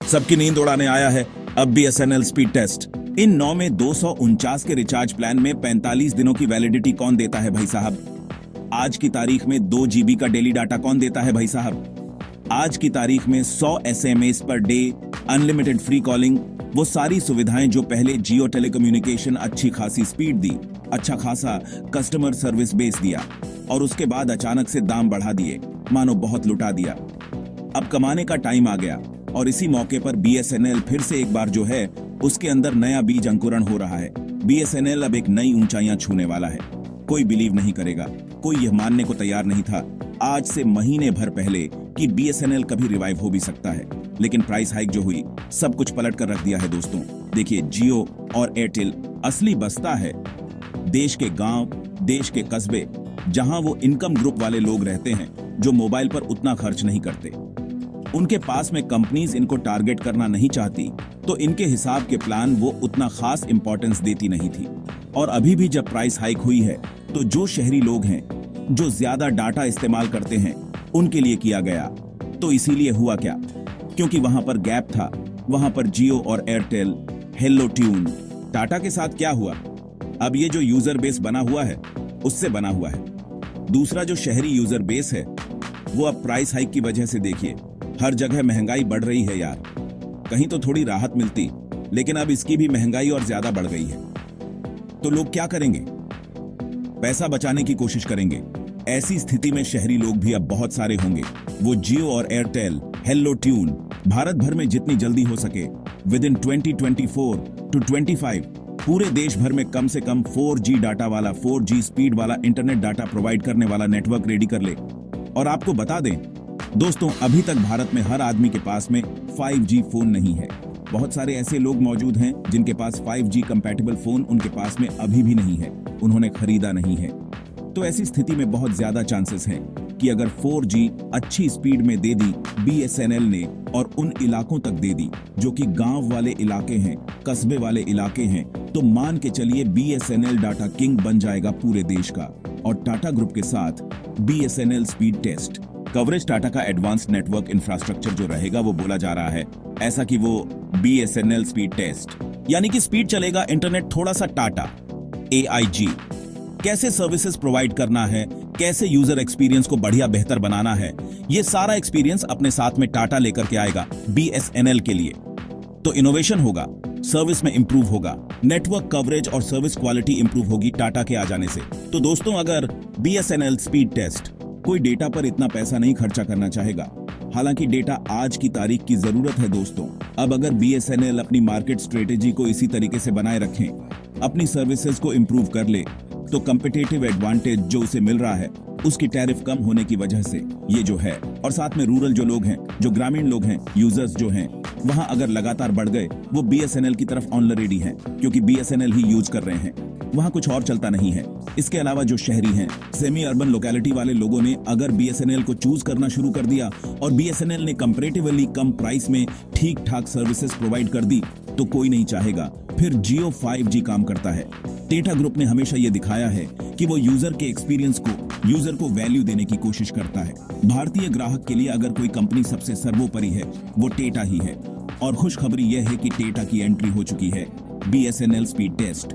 सबकी नींद उड़ाने आया है अब BSNL स्पीड टेस्ट। इन 9 में 249 के रिचार्ज प्लान में 45 दिनों की वैलिडिटी कौन देता है भाई साहब? आज की तारीख में 2 GB का डेली डाटा कौन देता है भाई साहब? आज की तारीख में 100 SMS per day, unlimited free calling, वो सारी सुविधाएं जो पहले जियो टेलीकम्युनिकेशन अच्छी खासी स्पीड दी, अच्छा खासा कस्टमर सर्विस बेस दिया और उसके बाद अचानक से दाम बढ़ा दिए, मानो बहुत लुटा दिया। अब कमाने का टाइम आ गया और इसी मौके पर BSNL फिर से एक बार जो है उसके अंदर नया बीज अंकुरण हो रहा है। BSNL अब एक नई ऊंचाइयां छूने वाला है। कोई बिलीव नहीं करेगा, कोई यह मानने को तैयार नहीं था आज से महीने भर पहले कि BSNL कभी रिवाइव हो भी सकता है, लेकिन प्राइस हाइक जो हुई सब कुछ पलट कर रख दिया है दोस्तों। देखिए, जियो और एयरटेल असली बस्ता है देश के गांव, देश के कस्बे, जहां वो इनकम ग्रुप वाले लोग रहते हैं जो मोबाइल पर उतना खर्च नहीं करते। उनके पास में कंपनीज इनको टारगेट करना नहीं चाहती, तो इनके हिसाब के प्लान वो उतना खास इंपॉर्टेंस देती नहीं थी। और अभी भी जब प्राइस हाइक हुई है तो जो शहरी लोग हैं, जो ज्यादा डाटा इस्तेमाल करते हैं, उनके लिए किया गया। तो इसीलिए हुआ क्या? क्योंकि वहां पर गैप था। वहां पर जियो और एयरटेल, हेलो ट्यून, टाटा के साथ क्या हुआ? अब ये जो यूजर बेस बना हुआ है उससे बना हुआ है। दूसरा जो शहरी यूजर बेस है वो अब प्राइस हाइक की वजह से देखिए हर जगह महंगाई बढ़ रही है यार। कहीं तो थोड़ी राहत मिलती, लेकिन अब इसकी भी महंगाई और ज्यादा बढ़ गई है। तो लोग क्या करेंगे? पैसा बचाने की कोशिश करेंगे। ऐसी स्थिति में शहरी लोग भी अब बहुत सारे होंगे। वो जियो और एयरटेल, हेलो ट्यून भारत भर में जितनी जल्दी हो सके विद इन 2024 to 25 पूरे देश भर में कम से कम 4G डाटा वाला, 4G स्पीड वाला इंटरनेट डाटा प्रोवाइड करने वाला नेटवर्क रेडी कर ले। और आपको बता दें दोस्तों, अभी तक भारत में हर आदमी के पास में 5G फोन नहीं है। बहुत सारे ऐसे लोग मौजूद हैं जिनके पास 5G कंपैटिबल फोन उनके पास में अभी भी नहीं है, उन्होंने खरीदा नहीं है। तो ऐसी स्थिति में बहुत ज्यादा चांसेस हैं कि अगर 4G अच्छी स्पीड में दे दी BSNL ने और उन इलाकों तक दे दी जो कि गांव वाले इलाके हैं, कस्बे वाले इलाके हैं, तो मान के चलिए BSNL डाटा किंग बन जाएगा पूरे देश का। और टाटा ग्रुप के साथ BSNL speed test coverage Tata का एडवांस नेटवर्क इंफ्रास्ट्रक्चर जो रहेगा वो बोला जा रहा है ऐसा कि वो BSNL स्पीड टेस्ट, यानी कि स्पीड चलेगा इंटरनेट थोड़ा सा टाटा AIG। कैसे सर्विसेज प्रोवाइड करना है, कैसे यूजर एक्सपीरियंस को बढ़िया बेहतर बनाना है, ये सारा एक्सपीरियंस अपने साथ में टाटा लेकर के आएगा BSNL के लिए। तो इनोवेशन होगा, सर्विस में इंप्रूव होगा, नेटवर्क कवरेज और सर्विस क्वालिटी इंप्रूव होगी टाटा के आ जाने से। तो दोस्तों, अगर BSNL स्पीड टेस्ट कोई डेटा पर इतना पैसा नहीं खर्चा करना चाहेगा, हालांकि डेटा आज की तारीख की जरूरत है दोस्तों। अब अगर BSNL अपनी मार्केट स्ट्रेटेजी को इसी तरीके से बनाए रखें, अपनी सर्विसेज को इंप्रूव कर ले, तो कंपिटेटिव एडवांटेज जो उसे मिल रहा है उसकी टैरिफ कम होने की वजह से ये जो है, और साथ में रूरल जो लोग हैं, जो ग्रामीण लोग हैं, यूजर्स जो हैं, वहां अगर लगातार बढ़ गए, वो BSNL की तरफ ऑलरेडी हैं, क्योंकि BSNL ही यूज कर रहे हैं, वहां कुछ और चलता नहीं है। इसके अलावा जो शहरी हैं, सेमी अर्बन लोकेलिटी वाले लोगों ने अगर BSNL को चूज करना शुरू कर दिया और BSNL ने कंपैरेटिवली कम प्राइस में ठीक ठाक सर्विसेज प्रोवाइड कर दी, तो कोई नहीं चाहेगा फिर जियो 5G काम करता है। टाटा ग्रुप ने हमेशा यह दिखाया है कि वो यूजर के एक्सपीरियंस को, यूजर को वैल्यू देने की कोशिश करता है। भारतीय ग्राहक के लिए अगर कोई कंपनी सबसे सर्वोपरि है वो टाटा ही है। और खुशखबरी यह है कि टाटा की एंट्री हो चुकी है BSNL स्पीड टेस्ट।